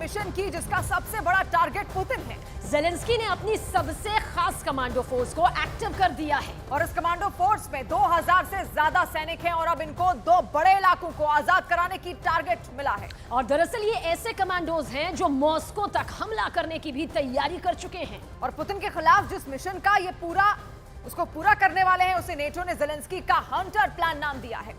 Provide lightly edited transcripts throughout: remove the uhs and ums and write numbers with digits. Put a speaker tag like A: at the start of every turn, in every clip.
A: Mission की जिसका सबसे बड़ा टारगेट पुतिन है।
B: ज़ेलेंस्की ने अपनी सबसे खास कमांडो फोर्स को एक्टिव कर दिया है
A: और इस कमांडो फोर्स में 2000 से ज्यादा सैनिक हैं और अब इनको 2 बड़े इलाकों को आजाद कराने की टारगेट मिला है।
B: और दरअसल ये ऐसे कमांडोज हैं जो मॉस्को तक हमला करने की भी तैयारी कर चुके हैं।
A: और पुतिन के खिलाफ जिस मिशन का ये उसको पूरा करने वाले हैं, उसे नेटो ने ज़ेलेंस्की का हंटर प्लान नाम दिया है।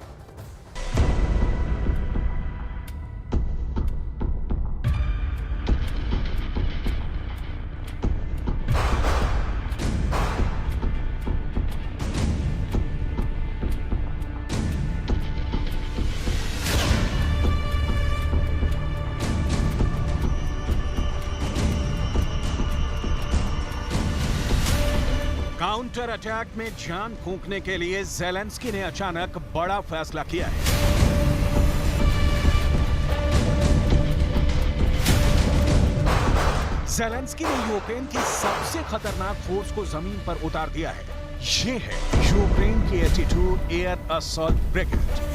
C: काउंटर अटैक में जान फूंकने के लिए ज़ेलेंस्की ने अचानक बड़ा फैसला किया है। ज़ेलेंस्की ने यूक्रेन की सबसे खतरनाक फोर्स को जमीन पर उतार दिया है। ये है यूक्रेन की 82 air assault brigade.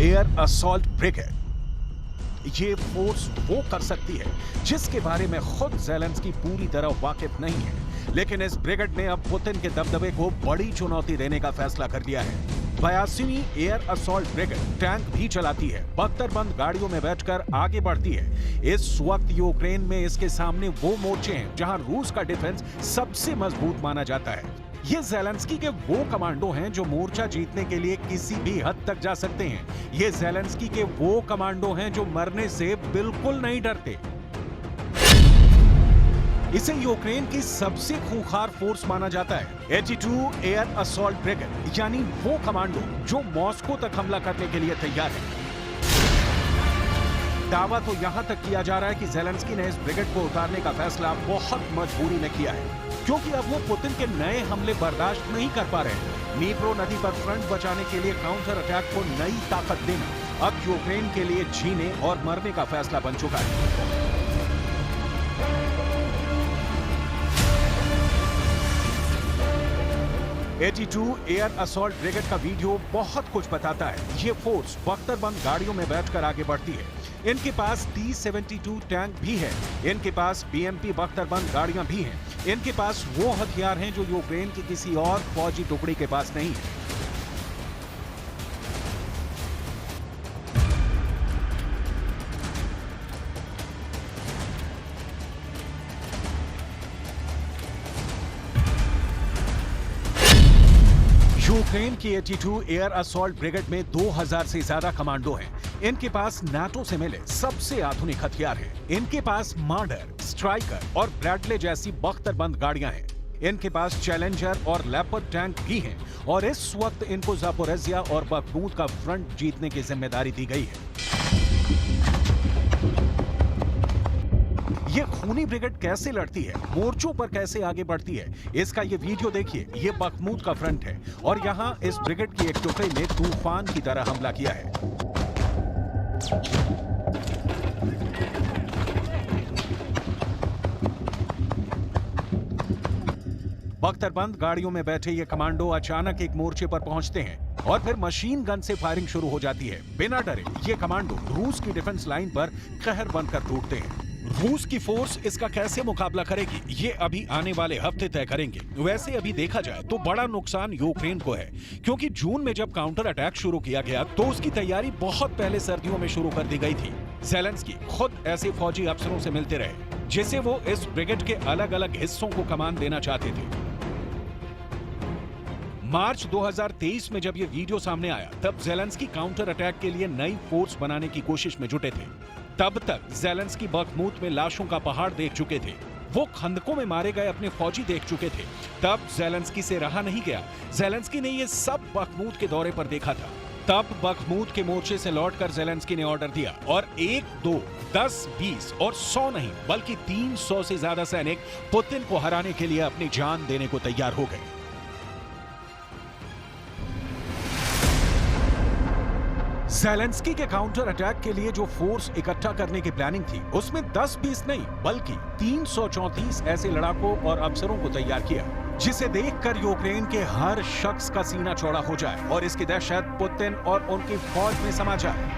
C: Air assault brigade ये फोर्स वो कर सकती है जिसके बारे में खुद ज़ेलेंस्की पूरी तरह वाकिफ नहीं है, लेकिन इस ब्रिगेड ने अब पुतिन के दबदबे को बड़ी चुनौती देने का फैसला कर लिया है। 82वीं एयर असॉल्ट ब्रिगेड टैंक भी चलाती है, बख्तरबंद गाड़ियों में बैठकर आगे बढ़ती है। इस वक्त यूक्रेन में इसके सामने वो मोर्चे हैं जहां रूस का डिफेंस सबसे मजबूत माना जाता है। ये ज़ेलेंस्की के वो कमांडो हैं जो मोर्चा जीतने के लिए किसी भी हद तक जा सकते हैं। ये ज़ेलेंस्की के वो कमांडो हैं जो मरने से बिल्कुल नहीं डरते। इसे यूक्रेन की सबसे खूंखार फोर्स माना जाता है। 82 एयर असॉल्ट ब्रिगेड यानी वो कमांडो जो मॉस्को तक हमला करने के लिए तैयार है। दावा तो यहां तक किया जा रहा है कि ज़ेलेंस्की ने इस ब्रिगेड को उतारने का फैसला बहुत मजबूरी में किया है, क्योंकि अब वो पुतिन के नए हमले बर्दाश्त नहीं कर पा रहे हैं। नीप्रो नदी पर फ्रंट बचाने के लिए काउंटर अटैक को नई ताकत देना अब यूक्रेन के लिए जीने और मरने का फैसला बन चुका है। एयर असॉल्ट ब्रिगेड का वीडियो बहुत कुछ बताता है। ये फोर्स बख्तरबंद गाड़ियों में बैठकर आगे बढ़ती है। इनके पास T-72 टैंक भी है। इनके पास BMP बख्तरबंद गाड़ियां भी हैं। इनके पास वो हथियार हैं जो यूक्रेन की किसी और फौजी टुकड़ी के पास नहीं है। यूक्रेन की 82 एयर असॉल्ट ब्रिगेड में 2000 से ज्यादा कमांडो हैं। इनके पास नाटो से मिले सबसे आधुनिक हथियार हैं। इनके पास मार्डर, स्ट्राइकर और ब्रैडले जैसी बख्तरबंद गाड़ियां हैं। इनके पास चैलेंजर और लेपर्ड टैंक भी हैं और इस वक्त इनको ज़ापोरिज़िया और बख्मूत का फ्रंट जीतने की जिम्मेदारी दी गई है। ये खूनी ब्रिगेड कैसे लड़ती है, मोर्चों पर कैसे आगे बढ़ती है, इसका ये वीडियो देखिए। ये बख्मूत का फ्रंट है और यहाँ इस ब्रिगेड की एक टुकड़ी ने तूफान की तरह हमला किया है। बख्तरबंद गाड़ियों में बैठे ये कमांडो अचानक एक मोर्चे पर पहुंचते हैं और फिर मशीन गन से फायरिंग शुरू हो जाती है। बिना डरे ये कमांडो रूस की डिफेंस लाइन पर कहर बनकर टूटते हैं। रूस की फोर्स इसका कैसे मुकाबला करेगी, ये अभी आने वाले हफ्ते तय करेंगे। वैसे अभी देखा जाए तो बड़ा नुकसान यूक्रेन को है, क्योंकि जून में जब काउंटर अटैक शुरू किया गया तो उसकी तैयारी बहुत पहले सर्दियों में शुरू कर दी गई थी। ज़ेलेंस्की खुद ऐसे फौजी अफसरों से मिलते रहे जिसे वो इस ब्रिगेड के अलग अलग हिस्सों को कमान देना चाहते थे। मार्च 2023 में जब ये वीडियो सामने आया तब ज़ेलेंस्की काउंटर अटैक के लिए नई फोर्स बनाने की कोशिश में जुटे थे। तब तक ज़ेलेंस्की बख्मूत में लाशों का पहाड़ देख चुके थे। वो खंदकों में मारे गए अपने फौजी देख चुके थे। तब ज़ेलेंस्की से रहा नहीं गया। ज़ेलेंस्की ने ये सब बख्मूत के दौरे पर देखा था। तब बख्मूत के मोर्चे से लौटकर ज़ेलेंस्की ने ऑर्डर दिया और 1, 2, 10, 20 और 100 नहीं बल्कि 300 से ज्यादा सैनिक पुतिन को हराने के लिए अपनी जान देने को तैयार हो गए। ज़ेलेंस्की के काउंटर अटैक के लिए जो फोर्स इकट्ठा करने की प्लानिंग थी, उसमें 10-20 नहीं बल्कि 334 ऐसे लड़ाकों और अफसरों को तैयार किया, जिसे देखकर यूक्रेन के हर शख्स का सीना चौड़ा हो जाए और इसकी दहशत पुतिन और उनकी फौज में समा जाए।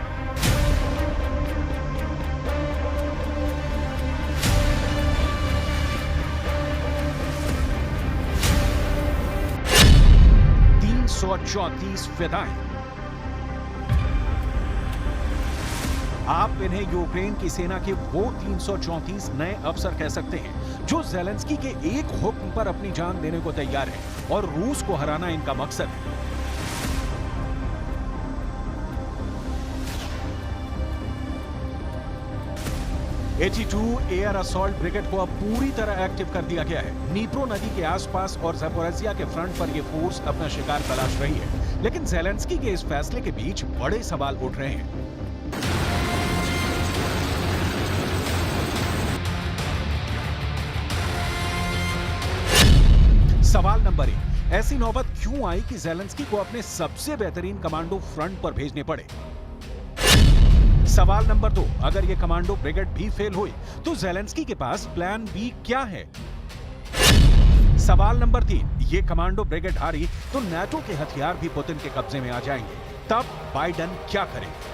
C: फिदाएं। आप इन्हें यूक्रेन की सेना के वो 334 नए अफसर कह सकते हैं जो ज़ेलेंस्की के एक हुक्म पर अपनी जान देने को तैयार हैं और रूस को हराना इनका मकसद है। एयर असॉल्ट ब्रिगेड को अब पूरी तरह एक्टिव कर दिया गया है। नीप्रो नदी के आसपास और ज़पोरिज़िया के फ्रंट पर यह फोर्स अपना शिकार तलाश रही है, लेकिन ज़ेलेंस्की के इस फैसले के बीच बड़े सवाल उठ रहे हैं। सवाल नंबर 1, ऐसी नौबत क्यों आई कि ज़ेलेंस्की को अपने सबसे बेहतरीन कमांडो फ्रंट पर भेजने पड़े? सवाल नंबर 2, अगर ये कमांडो ब्रिगेड भी फेल हुई तो ज़ेलेंस्की के पास प्लान बी क्या है? सवाल नंबर 3, ये कमांडो ब्रिगेड हारी तो नाटो के हथियार भी पुतिन के कब्जे में आ जाएंगे, तब बाइडेन क्या करेंगे?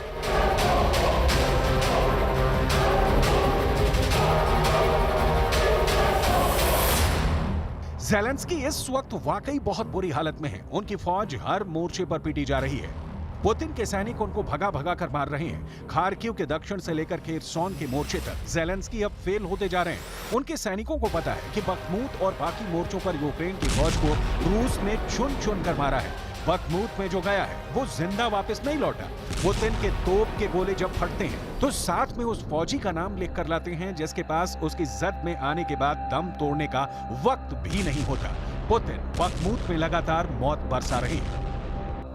C: ज़ेलेंस्की इस वक्त वाकई बहुत बुरी हालत में है। उनकी फौज हर मोर्चे पर पीटी जा रही है। पुतिन के सैनिक उनको भगा भगा कर मार रहे हैं। खार्किव के दक्षिण से लेकर खेरसोन के मोर्चे तक ज़ेलेंस्की अब फेल होते जा रहे हैं। उनके सैनिकों को पता है कि बखमूत और बाकी मोर्चों पर यूक्रेन की फौज को रूस ने चुन चुन कर मारा है। बखमूत में जो गया है वो जिंदा वापस नहीं लौटा। पुतिन के तोप के गोले जब फटते हैं तो साथ में उस फौजी का नाम लिख कर लाते हैं जिसके पास उसकी जद में आने के बाद दम तोड़ने का वक्त भी नहीं होता। पुतिन बखमूत में लगातार मौत बरसा रहे हैं।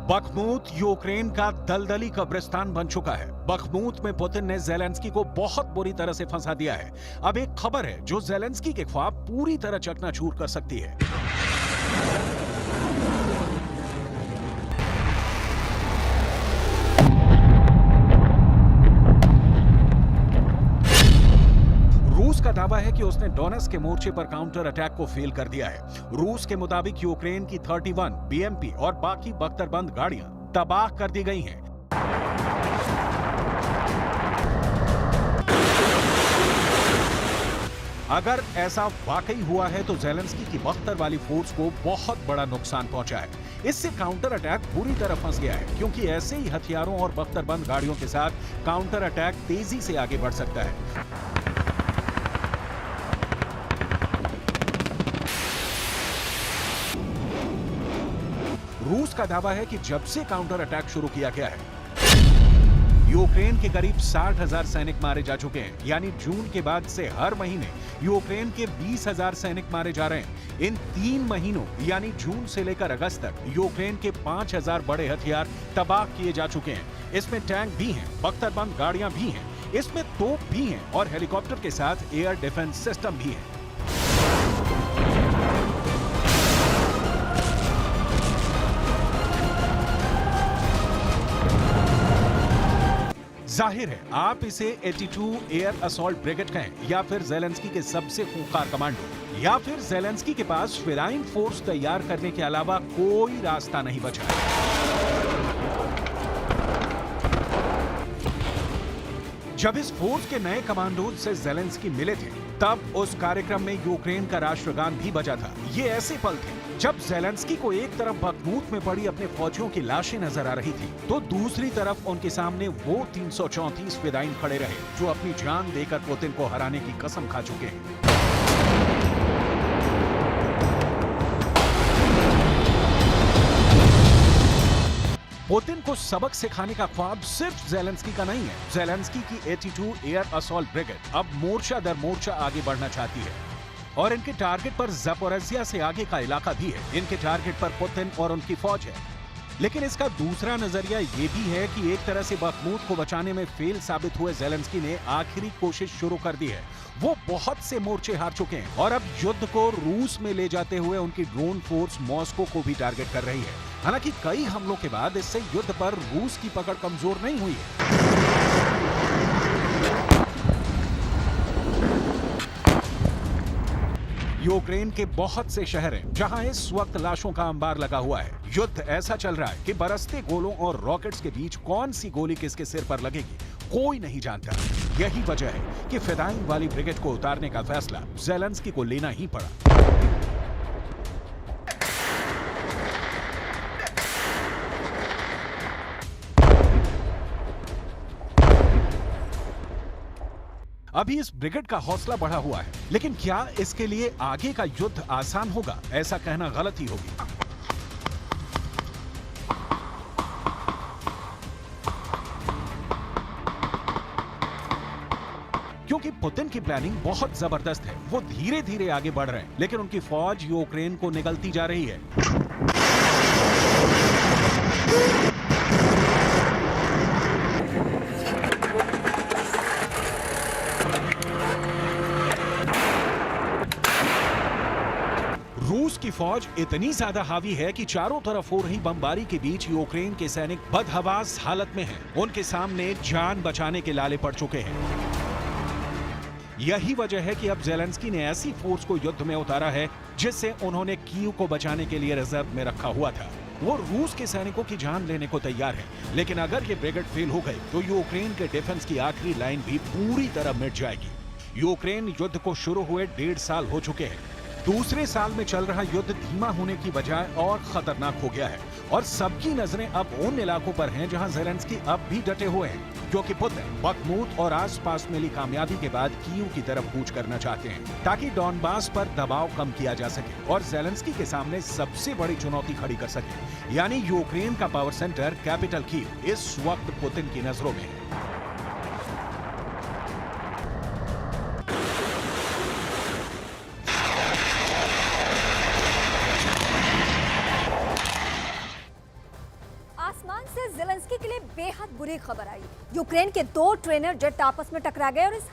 C: बखमूत यूक्रेन का दलदली कब्रिस्तान बन चुका है। बखमूत में पुतिन ने ज़ेलेंस्की को बहुत बुरी तरह से फंसा दिया है। अब एक खबर है जो ज़ेलेंस्की के ख्वाब पूरी तरह चकनाचूर कर सकती है। रूस का दावा है कि उसने डोनेट्स्क के मोर्चे पर काउंटर अटैक को फेल कर दिया है। रूस के मुताबिक यूक्रेन की 31 बीएमपी और बाकी बख्तरबंद गाड़ियां तबाह कर दी गई हैं। अगर ऐसा वाकई हुआ है तो ज़ेलेंस्की की बख्तर वाली फोर्स को बहुत बड़ा नुकसान पहुंचा है। इससे काउंटर अटैक पूरी तरह फंस गया है, क्योंकि ऐसे ही हथियारों और बख्तरबंद गाड़ियों के साथ काउंटर अटैक तेजी से आगे बढ़ सकता है। रूस का दावा है कि जब से काउंटर अटैक शुरू किया गया है यूक्रेन के करीब 60,000 सैनिक मारे जा चुके हैं। यानी जून के बाद से हर महीने यूक्रेन के 20,000 सैनिक मारे जा रहे हैं। इन 3 महीनों यानी जून से लेकर अगस्त तक यूक्रेन के 5,000 बड़े हथियार तबाह किए जा चुके हैं। इसमें टैंक भी हैं, बख्तरबंद गाड़ियां भी हैं, इसमें तोप भी हैं और हेलीकॉप्टर के साथ एयर डिफेंस सिस्टम भी है। जाहिर है आप इसे 82 एयर असॉल्ट ब्रिगेड कहें या फिर ज़ेलेंस्की के सबसे खूंखार कमांडो या फिर ज़ेलेंस्की के पास फिदाइन फोर्स तैयार करने के अलावा कोई रास्ता नहीं बचा है। जब इस फोर्स के नए कमांडोज से ज़ेलेंस्की मिले थे तब उस कार्यक्रम में यूक्रेन का राष्ट्रगान भी बजा था। ये ऐसे पल थे जब ज़ेलेंस्की को एक तरफ बखमूत में पड़ी अपने फौजियों की लाशें नजर आ रही थी तो दूसरी तरफ उनके सामने वो 334 फिदाइन खड़े रहे जो अपनी जान देकर पुतिन को हराने की कसम खा चुके हैं। पुतिन को सबक सिखाने का ख्वाब सिर्फ ज़ेलेंस्की का नहीं है। ज़ेलेंस्की की 82 एयर असॉल्ट ब्रिगेड अब मोर्चा दर मोर्चा आगे बढ़ना चाहती है और इनके टारगेट पर ज़पोरिज़िया से आगे का इलाका भी है। इनके टारगेट पर पुतिन और उनकी फौज है। लेकिन इसका दूसरा नजरिया ये भी है कि एक तरह से बखमूत को बचाने में फेल साबित हुए ज़ेलेंस्की ने आखिरी कोशिश शुरू कर दी है। वो बहुत से मोर्चे हार चुके हैं और अब युद्ध को रूस में ले जाते हुए उनकी ड्रोन फोर्स मॉस्को को भी टारगेट कर रही है। हालांकि कई हमलों के बाद इससे युद्ध पर रूस की पकड़ कमजोर नहीं हुई है। यूक्रेन के बहुत से शहर हैं जहां इस वक्त लाशों का अंबार लगा हुआ है। युद्ध ऐसा चल रहा है कि बरसते गोलों और रॉकेट्स के बीच कौन सी गोली किसके सिर पर लगेगी कोई नहीं जानता। यही वजह है कि फिदाइन वाली ब्रिगेड को उतारने का फैसला ज़ेलेंस्की को लेना ही पड़ा। अभी इस ब्रिगेड का हौसला बढ़ा हुआ है, लेकिन क्या इसके लिए आगे का युद्ध आसान होगा? ऐसा कहना गलत ही होगी। क्योंकि पुतिन की प्लानिंग बहुत जबरदस्त है। वो धीरे धीरे आगे बढ़ रहे हैं, लेकिन उनकी फौज यूक्रेन को निगलती जा रही है। रूस की फौज इतनी ज्यादा हावी है कि चारों तरफ हो रही बमबारी के बीच यूक्रेन के सैनिक बदहवास हालत में हैं। उनके सामने जान बचाने के लाले पड़ चुके हैं। यही वजह है कि अब ज़ेलेंस्की ने ऐसी फोर्स को युद्ध में उतारा है जिससे उन्होंने कीव को बचाने के लिए रिजर्व में रखा हुआ था। वो रूस के सैनिकों की जान लेने को तैयार है, लेकिन अगर ये ब्रिगेड फेल हो गई तो यूक्रेन के डिफेंस की आखिरी लाइन भी पूरी तरह मिट जाएगी। यूक्रेन युद्ध को शुरू हुए 1.5 साल हो चुके हैं। दूसरे साल में चल रहा युद्ध धीमा होने की बजाय और खतरनाक हो गया है और सबकी नजरें अब उन इलाकों पर हैं जहां ज़ेलेंस्की अब भी डटे हुए हैं, क्योंकि पुतिन बखमूत और आसपास मिली कामयाबी के बाद कीव की तरफ कूच करना चाहते हैं ताकि डॉनबास पर दबाव कम किया जा सके और ज़ेलेंस्की के सामने सबसे बड़ी चुनौती खड़ी कर सके, यानी यूक्रेन का पावर सेंटर कैपिटल कीव इस वक्त पुतिन की नजरों में है।
D: आसमान से ज़ेलेंस्की के लिए बेहद बुरी खबर आई। यूक्रेन के 2 ट्रेनर जेट आपस में टकरा गए और इस